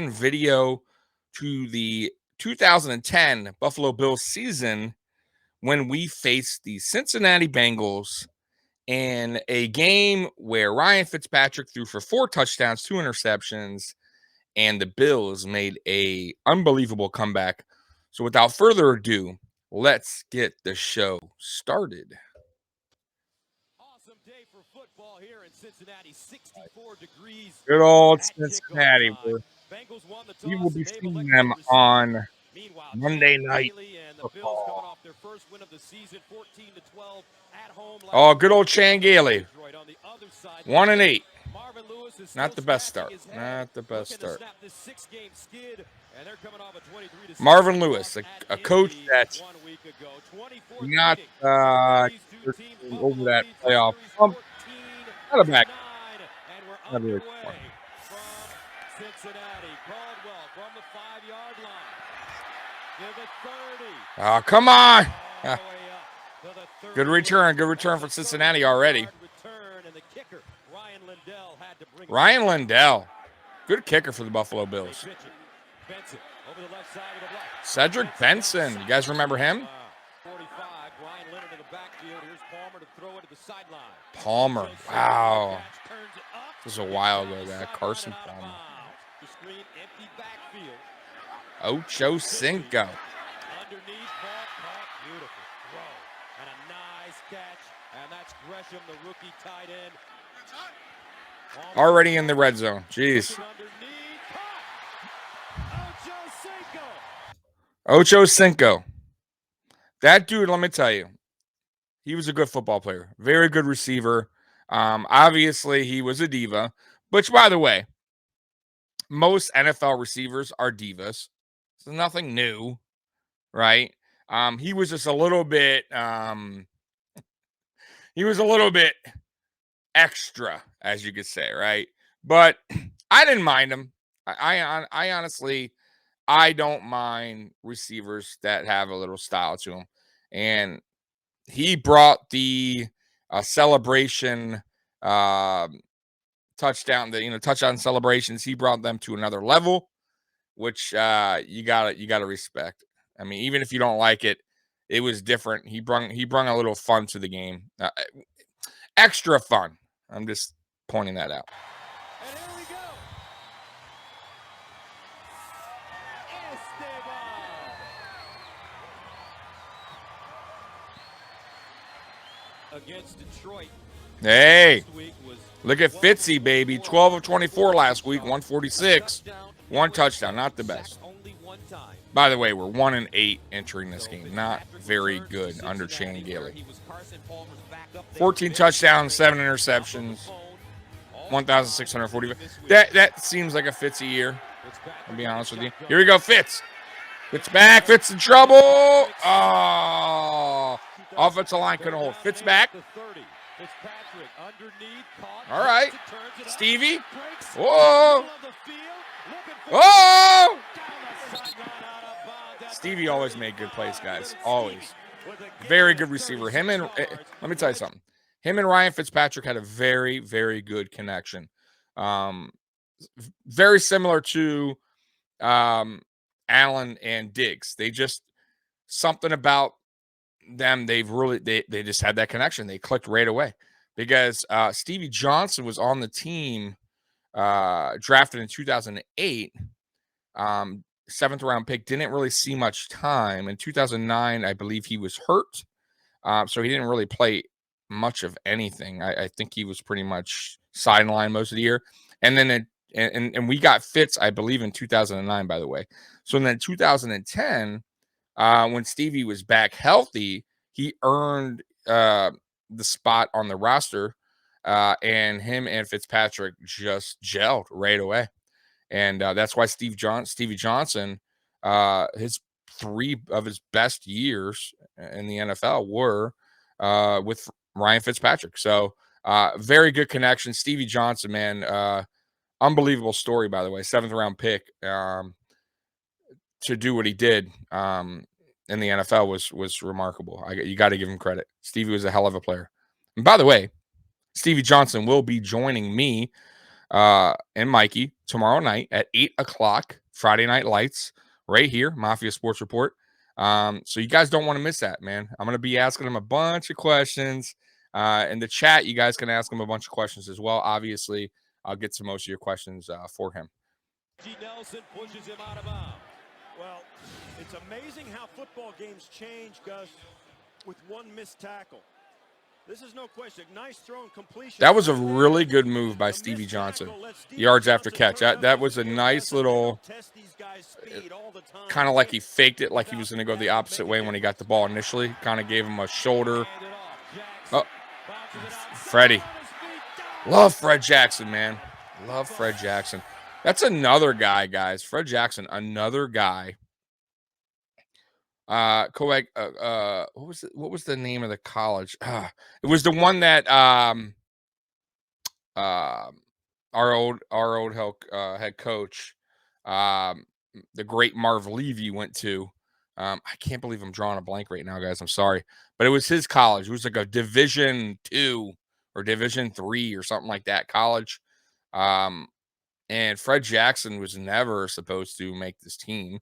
video to the 2010 Buffalo Bills season when we faced the Cincinnati Bengals in a game where Ryan Fitzpatrick threw for 4 touchdowns, 2 interceptions, and the Bills made a unbelievable comeback. So without further ado, let's get the show started. Awesome day for football here in Cincinnati. 64 degrees. Good old At kickoff Cincinnati. time. Bengals won the We will toss be and they've seeing elected them to receive. on Meanwhile, Monday Chan Night Gailey and the Bills coming Football. off their first win of the season, 14-12 at home. Oh, good old Chan Gailey. On the other side, 1-8. Marvin Lewis is Not still the best scratching start. his head, Not the best looking to start. snap this 6-game skid, and they're coming off a 23-6 Marvin Lewis, loss a at coach Indy that's 1 week ago. 24th not meeting for these two teams. over Buffalo that leads the playoff series hump. 14-9, Not a back. and we're Not really underway from Cincinnati. Caldwell from the 5-yard line to the 30. Oh, come on. All the way up to the Good 30. return. Good return for Cincinnati already. Return, and the kicker, Ryan Lindell, had to bring Ryan Lindell. Good kicker for the Buffalo Bills. Benson over the left side of the block. Cedric Benson. You guys remember him? 45. Ryan Leonard in the backfield. Here's Palmer to throw it to the sideline. Palmer. Wow. Turns it up. This was a while ago, that Carson Palmer. The screen, empty backfield. Ocho Cinco. Underneath, caught, beautiful throw. And a nice catch. And that's Gresham, the rookie tight end. Already in the red zone. Jeez. Ocho Cinco. That dude, let me tell you, he was a good football player. Very good receiver. Obviously, he was a diva. Which, by the way, most NFL receivers are divas. So nothing new, right? He was just a little bit extra, as you could say, right? But I didn't mind him. I honestly, I don't mind receivers that have a little style to them. And he brought the celebration touchdown, touchdown celebrations. He brought them to another level, which you gotta respect. I mean, even if you don't like it, it was different. He brung a little fun to the game, extra fun. I'm just pointing that out. And here we go. Against Detroit. Hey, look at Fitzy, baby. 12 of 24 last week, 146. 1 touchdown, not the best. By the way, we're 1-8 entering this game. Not very good under Chan Gailey. 14 touchdowns, 7 interceptions, 1,640. That seems like a Fitzy year, I'll be honest with you. Here we go, Fitz. Fitz back. Fitz in trouble. Oh, offensive line couldn't hold. Fitz back. All right. Stevie. Whoa. Whoa. Stevie always made good plays, guys. Always. Very good receiver. Let me tell you something. Him and Ryan Fitzpatrick had a very, very good connection. Very similar to Allen and Diggs. They just, something about them, they just had that connection. They clicked right away because Stevie Johnson was on the team, drafted in 2008, 7th round pick, didn't really see much time. In 2009, I believe he was hurt, so he didn't really play much of anything. I think he was pretty much sidelined most of the year. And then and we got Fitz, I believe, in 2009, by the way. So in 2010, when Stevie was back healthy, he earned the spot on the roster, and him and Fitzpatrick just gelled right away. And that's why Stevie Johnson, his 3 of his best years in the NFL were with Ryan Fitzpatrick. So very good connection. Stevie Johnson, man, unbelievable story, by the way. 7th round pick to do what he did in the NFL was remarkable. You got to give him credit. Stevie was a hell of a player. And by the way, Stevie Johnson will be joining me and Mikey tomorrow night at 8 o'clock, Friday Night Lights, right here, Mafia Sports Report. So you guys don't want to miss that, man. I'm going to be asking them a bunch of questions. In the chat, you guys can ask him a bunch of questions as well. Obviously, I'll get to most of your questions for him. Nelson pushes him out of bounds. Well, it's amazing how football games change, Gus, with one missed tackle. This is no question. Nice throw and completion. That was a really good move by Stevie Johnson. Yards after catch. That was a nice little, kind of like he faked it, like he was going to go the opposite way when he got the ball initially. Kind of gave him a shoulder. Oh, Freddie. Love Fred Jackson, man. Love Fred Jackson. That's another guy, guys. Fred Jackson, another guy. What was the name of the college? It was the one that our old head coach, the great Marv Levy, went to. I can't believe I'm drawing a blank right now, guys. I'm sorry, but it was his college. It was like a Division II or Division III or something like that college. And Fred Jackson was never supposed to make this team.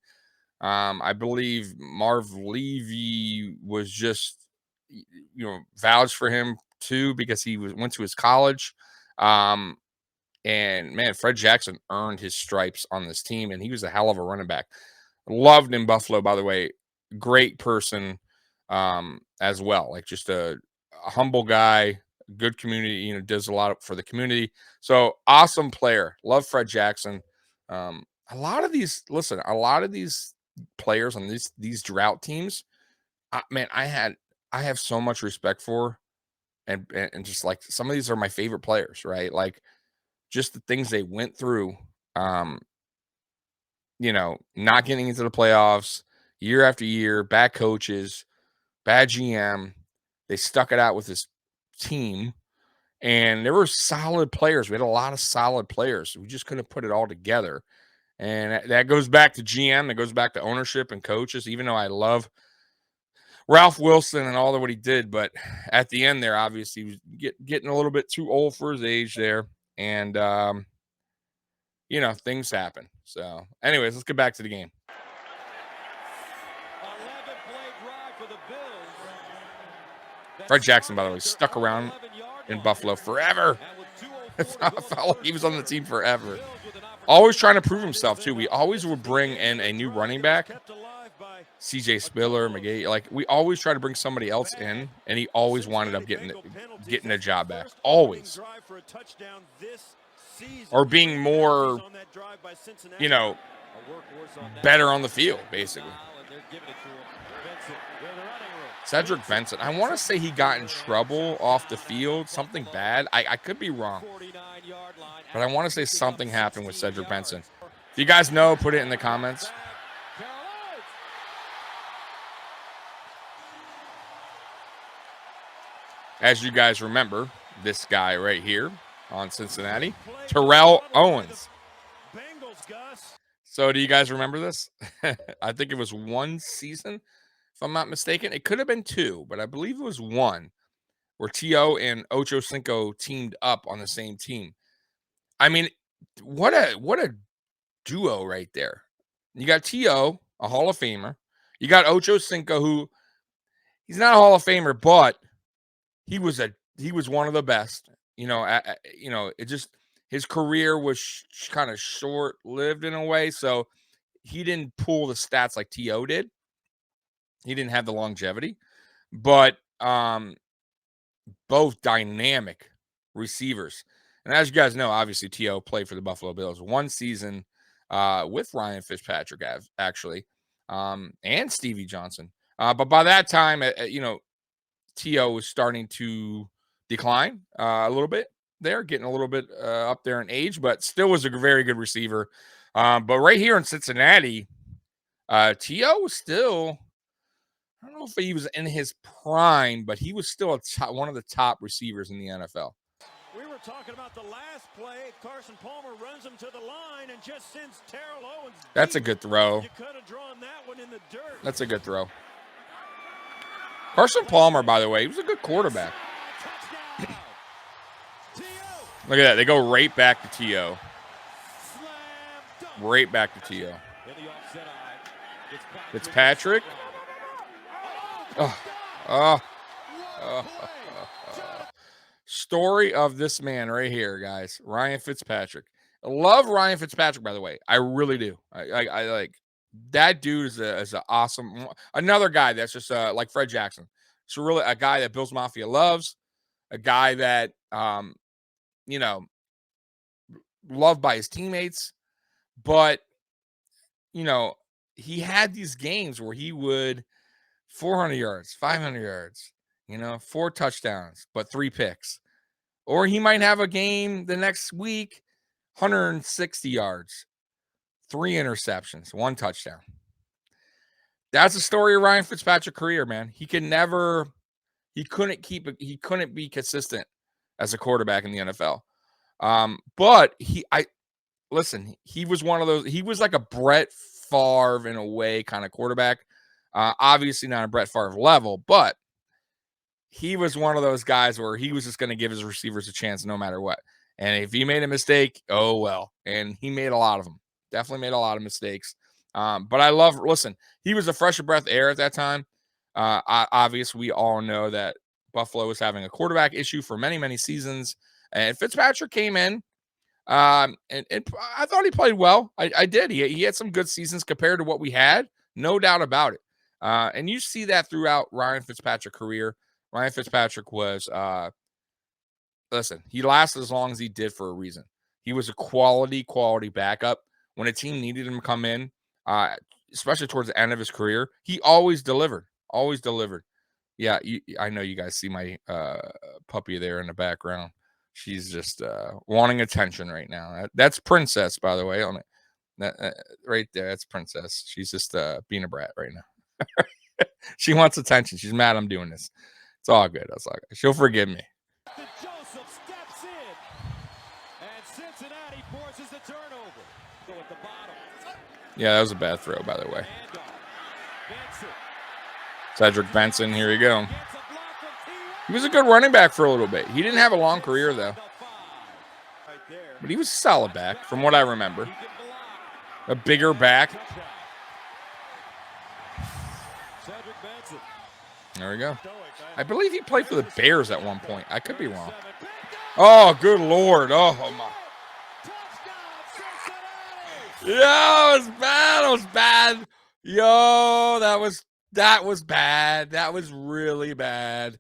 I believe Marv Levy was just, vouched for him too because he went to his college. And man, Fred Jackson earned his stripes on this team, and he was a hell of a running back. Loved in Buffalo, by the way. Great person as well. Like just a humble guy, good community, does a lot for the community. So awesome player. Love Fred Jackson. A lot of these players on these drought teams, man, I have so much respect for, and just like some of these are my favorite players, right? Like just the things they went through, not getting into the playoffs year after year, bad coaches, bad GM. They stuck it out with this team, and there were solid players. We had a lot of solid players. We just couldn't put it all together. And that goes back to GM. That goes back to ownership and coaches, even though I love Ralph Wilson and all of what he did. But at the end there, obviously, he was getting a little bit too old for his age there. And, things happen. So, anyways, let's get back to the game. 11-play drive for the Bills. Fred Jackson, by the way, stuck around in Buffalo forever. I felt like he was on the team forever. Always trying to prove himself, too. We always would bring in a new running back, CJ Spiller, McGee. Like, we always try to bring somebody else in, and he always wound up getting a job back. Always. Or being more, better on the field, basically. Cedric Benson. I want to say he got in trouble off the field, something bad. I could be wrong. But I want to say something happened with Cedric Benson. If you guys know, put it in the comments. As you guys remember, this guy right here on Cincinnati, Terrell Owens. So do you guys remember this? I think it was one season, if I'm not mistaken. It could have been two, but I believe it was one, where T.O. and Ocho Cinco teamed up on the same team. I mean, what a duo right there. You got T.O., a Hall of Famer. You got Ocho Cinco, who he's not a Hall of Famer, but he was one of the best. It just, his career was kind of short-lived in a way, so he didn't pull the stats like T.O. did. He didn't have the longevity, but both dynamic receivers. And as you guys know, obviously T.O. played for the Buffalo Bills one season with Ryan Fitzpatrick, actually, and Stevie Johnson. But by that time, T.O. was starting to decline a little bit there, getting a little bit up there in age, but still was a very good receiver. But right here in Cincinnati, T.O. was still, I don't know if he was in his prime, but he was still one of the top receivers in the NFL. We were talking about the last play. Carson Palmer runs him to the line and just sends Terrell Owens. That's a good throw. You could have drawn that one in the dirt. That's a good throw. Carson Palmer, by the way, he was a good quarterback. Look at that. They go right back to T.O. Right back to T.O. Fitzpatrick. Oh. Story of this man right here, guys. Ryan Fitzpatrick. I love Ryan Fitzpatrick, by the way. I really do. I like that dude is an awesome. Another guy that's just like Fred Jackson. It's really a guy that Bills Mafia loves. A guy that you know, loved by his teammates, but you know, he had these games where he would 400 yards, 500 yards, 4 touchdowns, but 3 picks. Or he might have a game the next week, 160 yards, 3 interceptions, 1 touchdown. That's the story of Ryan Fitzpatrick's career, man. He couldn't be consistent as a quarterback in the NFL. But he was one of those. He was like a Brett Favre in a way kind of quarterback. Obviously not a Brett Favre level, but he was one of those guys where he was just going to give his receivers a chance no matter what. And if he made a mistake, oh well. And he made a lot of them. Definitely made a lot of mistakes. But listen, he was a fresh breath of air at that time. Obviously, we all know that Buffalo was having a quarterback issue for many, many seasons. And Fitzpatrick came in. And I thought he played well. I did. He had some good seasons compared to what we had. No doubt about it. And you see that throughout Ryan Fitzpatrick's career. Ryan Fitzpatrick was, he lasted as long as he did for a reason. He was a quality backup. When a team needed him to come in, especially towards the end of his career, he always delivered. Yeah, I know you guys see my puppy there in the background. She's just wanting attention right now. That's Princess, by the way. On it, right there, that's Princess. She's just being a brat right now. She wants attention. She's mad I'm doing this. It's all good. That's all good. She'll forgive me. Joseph steps in, and Cincinnati forces the turnover. Go at the bottom. Yeah, that was a bad throw, by the way. Cedric Benson, here you go. He was a good running back for a little bit. He didn't have a long career, though. But he was a solid back, from what I remember. A bigger back. There we go. I believe he played for the Bears at one point. I could be wrong. Oh, good Lord. Oh, my. Yo, it was bad. It was bad. Yo, that was bad. That was really bad.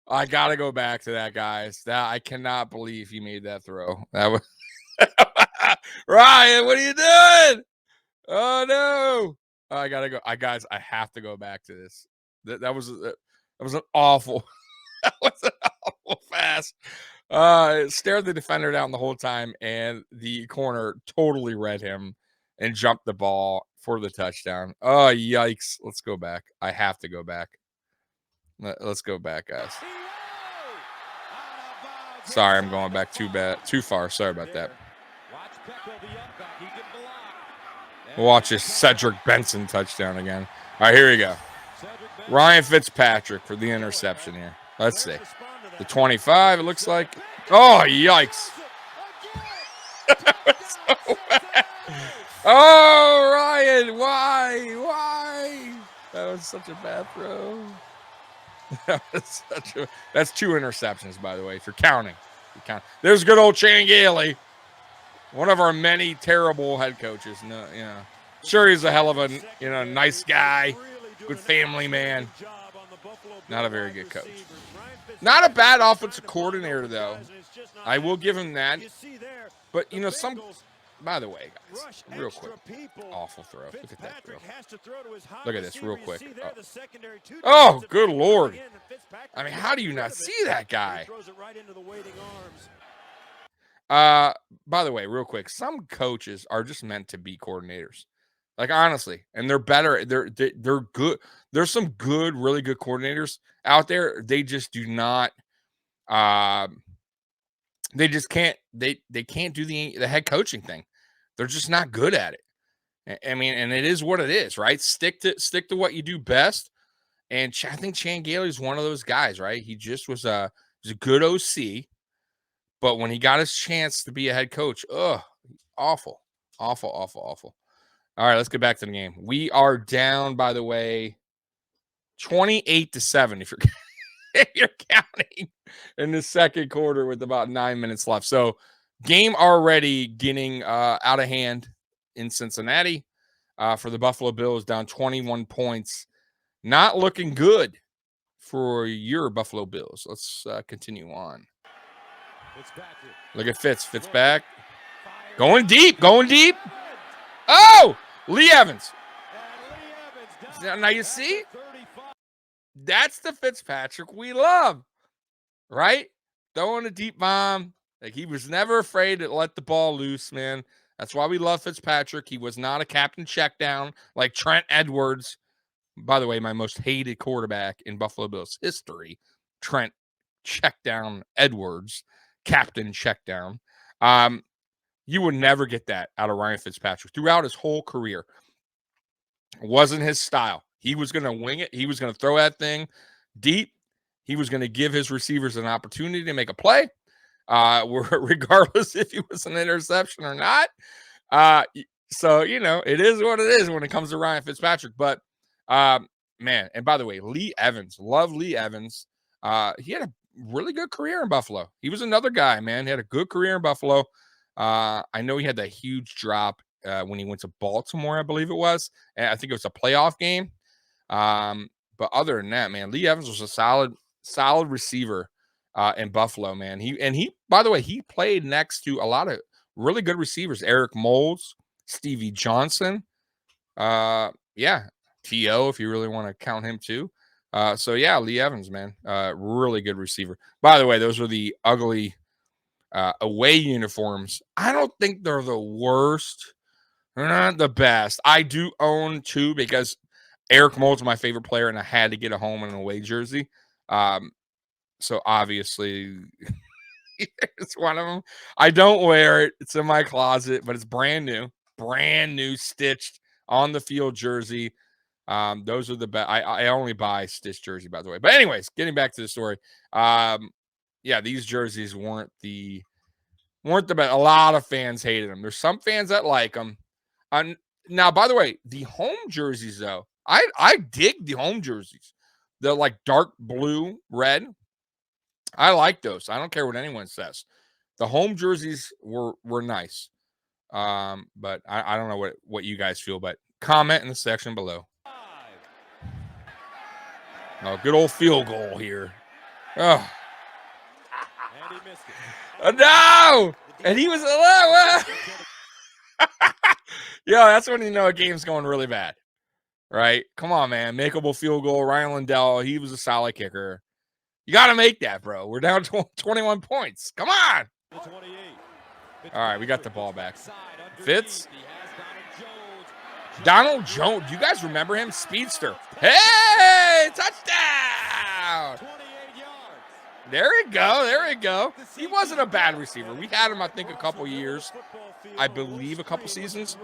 I got to go back to that, guys. I cannot believe he made that throw. That was Ryan, what are you doing? Oh, no. I got to go. Guys, I have to go back to this. That was an awful pass. Stared the defender down the whole time, and the corner totally read him and jumped the ball for the touchdown. Oh, yikes. Let's go back. I have to go back. Let's go back, guys. Sorry, I'm going back too far. Sorry about that. Watch this Cedric Benson touchdown again. All right, here we go. Ryan Fitzpatrick for the interception here. Let's see. The 25, it looks like. Oh, yikes. So bad. Oh, Ryan, why? That was such a bad throw. That's 2 interceptions, by the way, if you're counting. There's good old Chan Gailey, one of our many terrible head coaches. No, sure, he's a hell of a nice guy, good family man. Not a very good coach. Not a bad offensive coordinator, though. I will give him that. But by the way, guys, real quick, awful throw. Look at that throw. Look at this real quick. Oh, good Lord. I mean, how do you not see that guy? By the way, real quick, some coaches are just meant to be coordinators. Like, honestly, and they're better. They're good. There's some good, really good coordinators out there. They just do not. They just can't. They can't do the head coaching thing. They're just not good at it. I mean, and it is what it is, right? Stick to what you do best. And I think Chan Gailey is one of those guys, right? He just was a good OC, But when he got his chance to be a head coach, awful. Awful, awful, awful. All right, let's get back to the game. We are down, by the way, 28-7 if you're if you're counting in the second quarter with about 9 minutes left. So game already getting out of hand in Cincinnati for the Buffalo Bills, down 21 points. Not looking good for your Buffalo Bills. Let's continue on. Look at Fitz. Fitz back. Going deep. Going deep. Oh! Lee Evans. Now you see? That's the Fitzpatrick we love. Right? Throwing a deep bomb. Like, he was never afraid to let the ball loose, man. That's why we love Fitzpatrick. He was not a captain check down like Trent Edwards. By the way, my most hated quarterback in Buffalo Bills history, Trent checkdown Edwards, captain checkdown. You would never get that out of Ryan Fitzpatrick throughout his whole career. It wasn't his style. He was going to wing it. He was going to throw that thing deep. He was going to give his receivers an opportunity to make a play, regardless if it was an interception or not. So, it is what it is when it comes to Ryan Fitzpatrick. But, man, and by the way, Lee Evans, love Lee Evans. He had a really good career in Buffalo. He was another guy, man. He had a good career in Buffalo. I know he had that huge drop when he went to Baltimore, I believe it was. And I think it was a playoff game. But other than that, man, Lee Evans was a solid receiver in Buffalo, man. He, by the way, he played next to a lot of really good receivers. Eric Moulds, Stevie Johnson. Yeah, T.O., if you really want to count him too. So, yeah, Lee Evans, man, really good receiver. By the way, those are the ugly away uniforms. I don't think they're the worst. They're not the best. I do own two because Eric Moulds is my favorite player, and I had to get a home and an away jersey. So, obviously, it's one of them. I don't wear it. It's in my closet, but it's brand new, stitched on the field jersey. Those are the best. I only buy stitched jersey, by the way. But anyways, getting back to the story. Yeah, these jerseys weren't the best. A lot of fans hated them. There's some fans that like them. Now, by the way, the home jerseys, though, I dig the home jerseys. The like dark blue, red. I like those. I don't care what anyone says. The home jerseys were nice. But I don't know what you guys feel, but comment in the section below. Oh, good old field goal here. Oh. No! And he was yeah, that's when you know a game's going really bad. Right? Come on, man. Makeable field goal. Ryan Lindell, he was a solid kicker. You got to make that, bro. We're down 21 points. Come on. All right, we got the ball back. Fitz. Donald Jones. Do you guys remember him? Speedster. Hey, touchdown. There we go. He wasn't a bad receiver. We had him, I think, a couple years. I believe a couple seasons.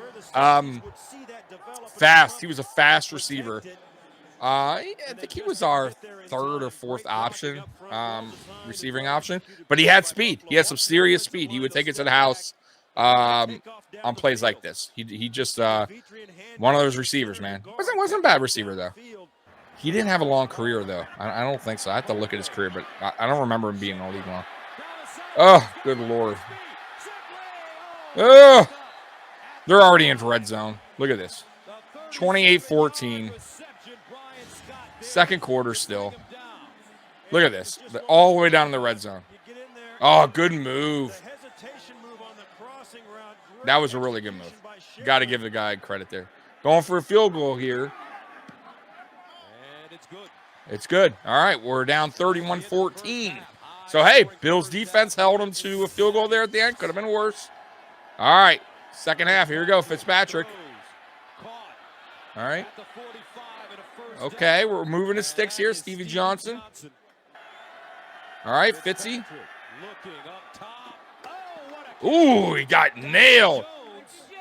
Fast. He was a fast receiver. I think he was our third or fourth option, receiving option. But he had speed. He had some serious speed. He would take it to the house on plays like this. He just one of those receivers, man. Wasn't a bad receiver, though. He didn't have a long career, though. I don't think so. I have to look at his career, but I don't remember him being in the league long. Oh, good Lord. Oh, they're already in red zone. Look at this. 28-14. Second quarter still. Look at this. All the way down in the red zone. Oh, good move. That was a really good move. Got to give the guy credit there. Going for a field goal here. It's good. All right, we're down 31-14. So, hey, Bills defense held them to a field goal there at the end. Could have been worse. All right, second half. Here we go, Fitzpatrick. All right. Okay, we're moving the sticks here, Stevie Johnson. All right, Fitzy. Ooh, he got nailed.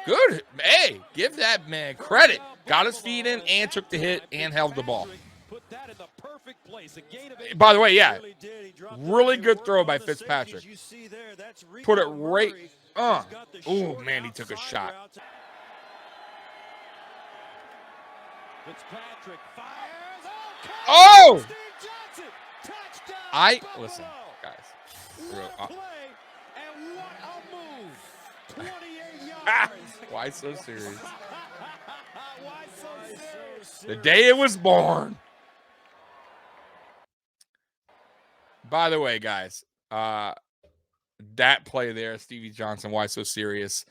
Good. Hey, give that man credit. Got his feet in and took the hit and held the ball. perfect place. A gain of 8. By the way, yeah, Really did. He dropped really back and good worked throw on by the Fitzpatrick. safeties. You see there, that's Put it Rico right. Murray. Oh, He's got the short man, he took a outside shot. route. Fitzpatrick fires. Oh! Steve Johnson. Touchdown. Listen, guys. What a play and what a move. 28 yards. Why so serious? Why so serious? The day it was born. By the way, guys, that play there, Stevie Johnson, why so serious?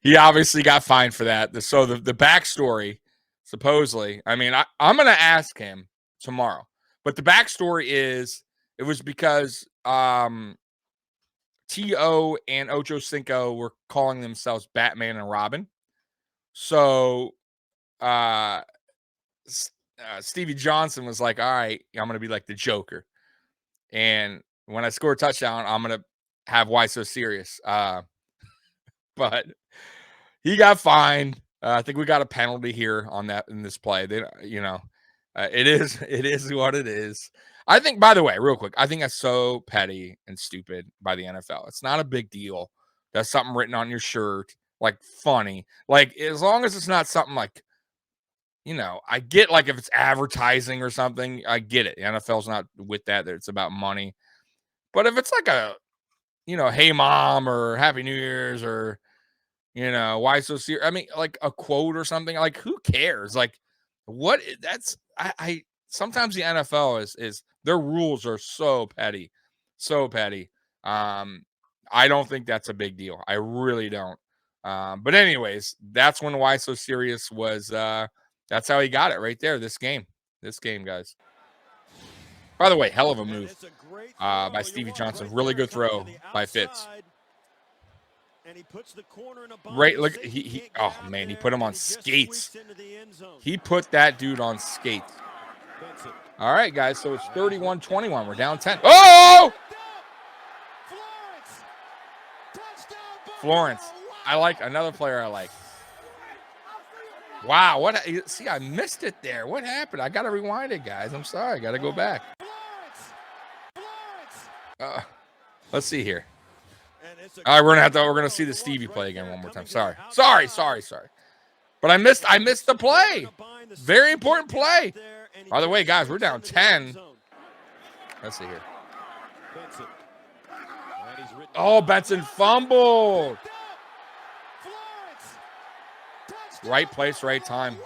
He obviously got fined for that. So the backstory, supposedly, I mean, I'm going to ask him tomorrow. But the backstory is it was because T.O. and Ocho Cinco were calling themselves Batman and Robin. So Stevie Johnson was like, all right, I'm going to be like the Joker. And when I score a touchdown, I'm going to have why so serious. But he got fined. I think we got a penalty here on that in this play. They, it is what it is. I think, by the way, real quick, I think that's so petty and stupid by the NFL. It's not a big deal. That's something written on your shirt, like funny. Like as long as it's not something like, I get like if it's advertising or something, I get it. The NFL's not with that. It's about money. But if it's like a, hey mom or Happy New Year's or, why so serious? I mean, like a quote or something. Like, who cares? Like, what? That's I. Sometimes the NFL is their rules are so petty, so petty. I don't think that's a big deal. I really don't. But anyways, that's when why so serious was. That's how he got it right there. This game, guys. By the way, hell of a move by Stevie Johnson. Really good throw by Fitz. And he puts the corner in a bind. Right, look, he oh man, he put him on skates. He put that dude on skates. All right, guys, so it's 31-21. We're down 10. Oh! Florence. I like another player I like. Wow, what? See, I missed it there. What happened? I got to rewind it, guys. I'm sorry. I got to go back. Let's see here. All right, we're gonna see the Stevie play again one more time. Sorry. But I missed the play. Very important play. By the way, guys, we're down 10. Let's see here. Oh, Benson fumbled. Right place, right time.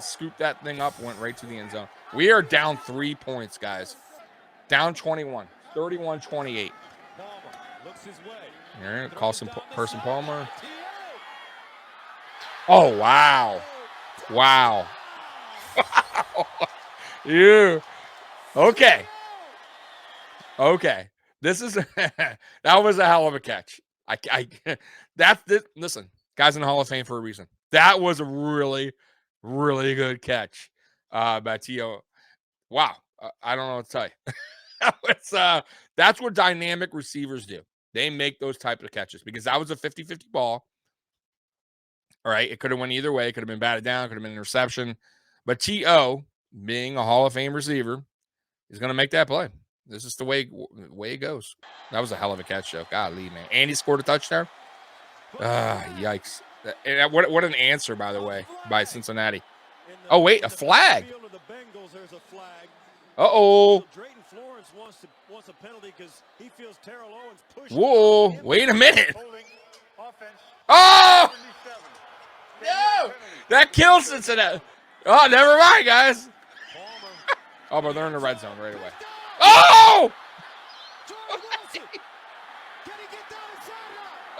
Scooped that thing up, went right to the end zone. We are down 3 points, guys. Down 21. 31-28. Here, call some person Palmer. Oh, wow. Wow. You. Okay. This is that was a hell of a catch. Listen, guys in the Hall of Fame for a reason. That was a really, really good catch by T.O. Wow. I don't know what to tell you. That's what dynamic receivers do. They make those types of catches because that was a 50-50 ball. All right. It could have went either way. It could have been batted down. It could have been an interception. But T.O., being a Hall of Fame receiver, is going to make that play. This is the way it goes. That was a hell of a catch, though. Golly, man. And he scored a touchdown. Yikes. What an answer, by the way, by Cincinnati. Oh, wait, a flag. Uh-oh. Whoa, wait a minute. Oh! No! That kills Cincinnati. Oh, never mind, guys. Oh, but they're in the red zone right away. Oh!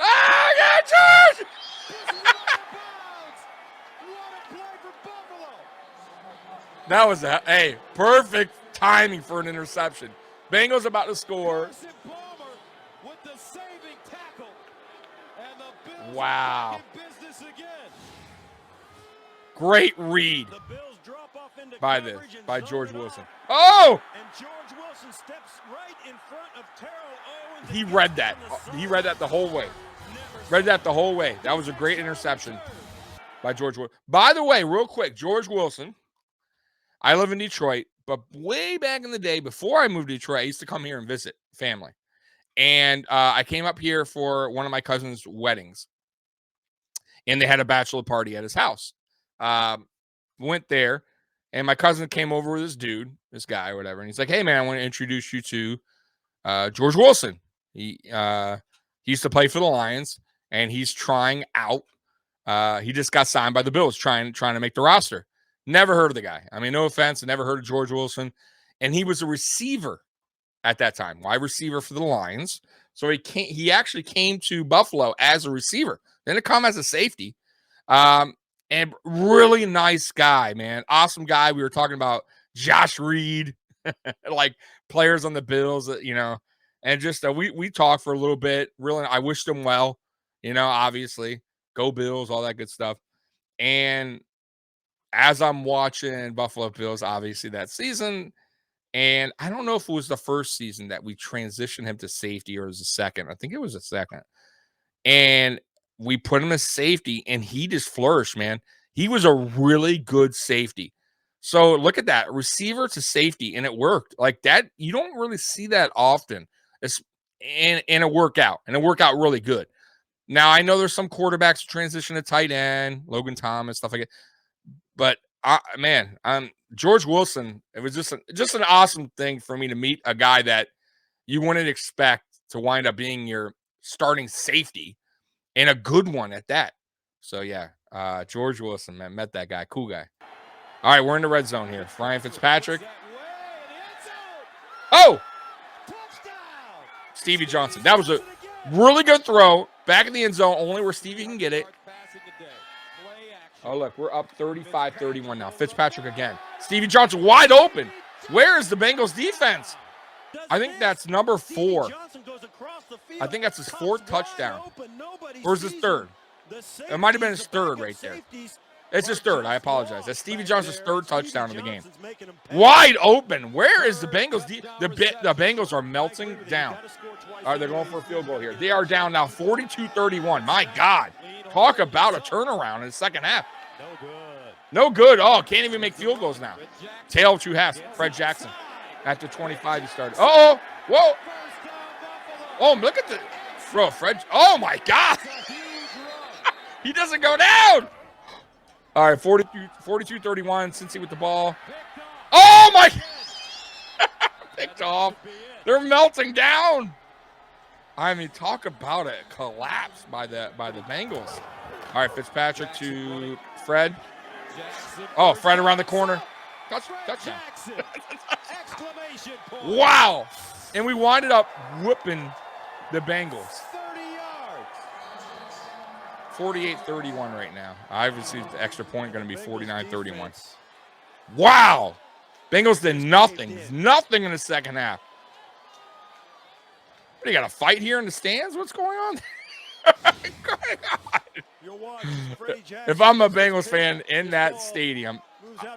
Oh, yeah, George! That was perfect timing for an interception. Bengals about to score. Wow. Great read by George Wilson. Oh! And George Wilson steps right in front of Terrell Owens. He read that. He read that the whole way. That was a great interception by George Wilson. By the way, real quick, George Wilson I live in Detroit, but way back in the day, before I moved to Detroit, I used to come here and visit family. And I came up here for one of my cousin's weddings, and they had a bachelor party at his house. Went there, and my cousin came over with this guy or whatever, and he's like, "Hey, man, I want to introduce you to George Wilson. He used to play for the Lions, and he's trying out. He just got signed by the Bills, trying to make the roster. Never heard of the guy. I mean, no offense, I never heard of George Wilson, and he was a receiver at that time, wide receiver for the Lions. So he actually came to Buffalo as a receiver, then to come as a safety. And really nice guy, man. Awesome guy. We were talking about Josh Reed, like players on the Bills, and just we talked for a little bit. Really, I wished him well, obviously. Go Bills, all that good stuff. And as I'm watching Buffalo Bills, obviously that season, and I don't know if it was the first season that we transitioned him to safety or it was the second. I think it was the second. And we put him as safety, and he just flourished, man. He was a really good safety. So look at that, receiver to safety, and it worked. Like that, you don't really see that often. It's in a workout, and it worked out really good. Now, I know there's some quarterbacks transition to tight end, Logan Thomas, stuff like that. But George Wilson, it was just an awesome thing for me to meet a guy that you wouldn't expect to wind up being your starting safety, and a good one at that. So yeah, George Wilson, man, met that guy, cool guy. All right, we're in the red zone here. Ryan Fitzpatrick. Oh, Stevie Johnson. That was a really good throw back in the end zone, only where Stevie can get it. Oh, look, we're up 35-31 now. Fitzpatrick again. Stevie Johnson wide open. Where is the Bengals defense? I think that's number 4. I think that's his 4th touchdown. Or is his 3rd? It might have been his 3rd right there. It's his 3rd. I apologize. That's Stevie Johnson's 3rd touchdown of the game. Wide open. Where is the Bengals? The Bengals are melting down. All right, they're going for a field goal here. They are down now 42-31. My God. Talk about a turnaround in the second half. No good. Oh, can't even make field goals now. Tail of 2 halves. Fred Jackson. After 25, he started. Oh, whoa. Oh, look at the bro, Fred. Oh, my God. He doesn't go down. All right, 42-31, Cincy with the ball. Oh, my. Picked off. They're melting down. I mean, talk about a collapse by the Bengals. All right, Fitzpatrick to Fred. Oh, Fred around the corner. Touchdown. Wow. And we winded up whooping the Bengals. 48-31 right now. Obviously, the extra point going to be 49-31. Wow. Bengals did nothing. Nothing in the second half. What, you got a fight here in the stands? What's going on? If I'm a Bengals fan in that stadium,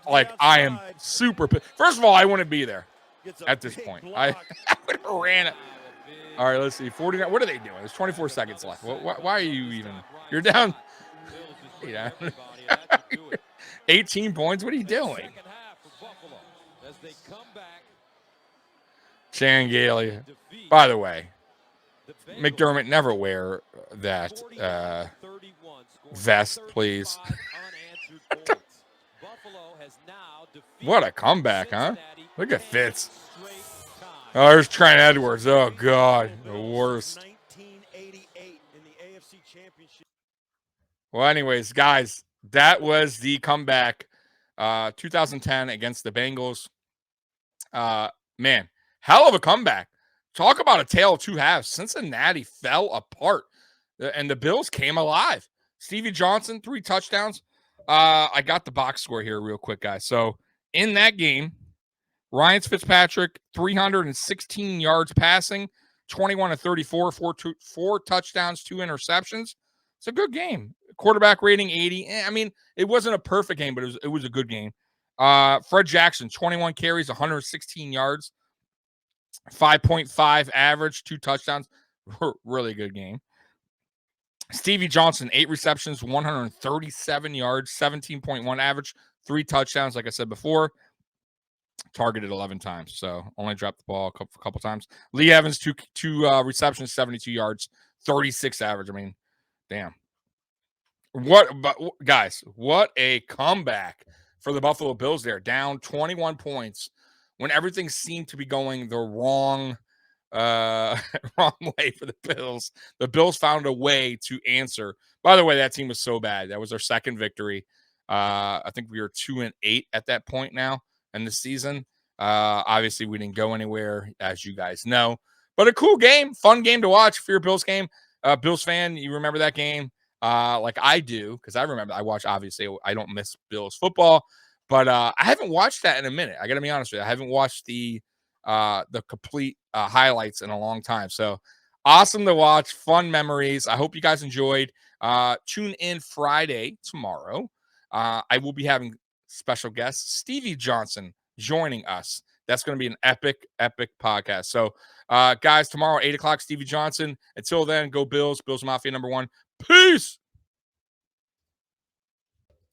like I am super pissed. First of all, I wouldn't be there at this point. I would have ran it. All right, let's see. 49. What are they doing? There's 24 seconds left. Why are you even? You're down. 18 points. What are you doing? Chan Gailey. By the way, McDermott, never wear that vest, please. What a comeback, huh? Look at Fitz. Oh, there's Trent Edwards. Oh, God. The worst. Well, anyways, guys, that was the comeback 2010 against the Bengals. Man, hell of a comeback. Talk about a tale of 2 halves. Cincinnati fell apart, and the Bills came alive. Stevie Johnson, 3 touchdowns. I got the box score here real quick, guys. So in that game, Ryan Fitzpatrick, 316 yards passing, 21-34, 4 touchdowns, 2 interceptions. It's a good game. Quarterback rating 80. I mean, it wasn't a perfect game, but it was a good game. Fred Jackson, 21 carries, 116 yards, 5.5 average, 2 touchdowns. Really good game. Stevie Johnson, 8 receptions, 137 yards, 17.1 average, 3 touchdowns, like I said before. targeted 11 times, so only dropped the ball a couple times. Lee Evans, two receptions, 72 yards, 36 average. I mean, damn. But guys, what a comeback for the Buffalo Bills there, down 21 points when everything seemed to be going the wrong wrong way for the Bills. The Bills found a way to answer. By the way, that team was so bad. That was our second victory. I think we were 2-8 at that point now in the season. Obviously, we didn't go anywhere, as you guys know. But a cool game, fun game to watch for your Bills game. Bills fan, you remember that game? Like I do, because I remember I watch, obviously, I don't miss Bills football, but I haven't watched that in a minute. I got to be honest with you. I haven't watched the complete highlights in a long time. So awesome to watch, fun memories. I hope you guys enjoyed. Tune in Friday tomorrow. I will be having special guest Stevie Johnson joining us. That's going to be an epic podcast. So, guys, tomorrow, 8 o'clock, Stevie Johnson. Until then, go Bills, Bills Mafia #1. Peace.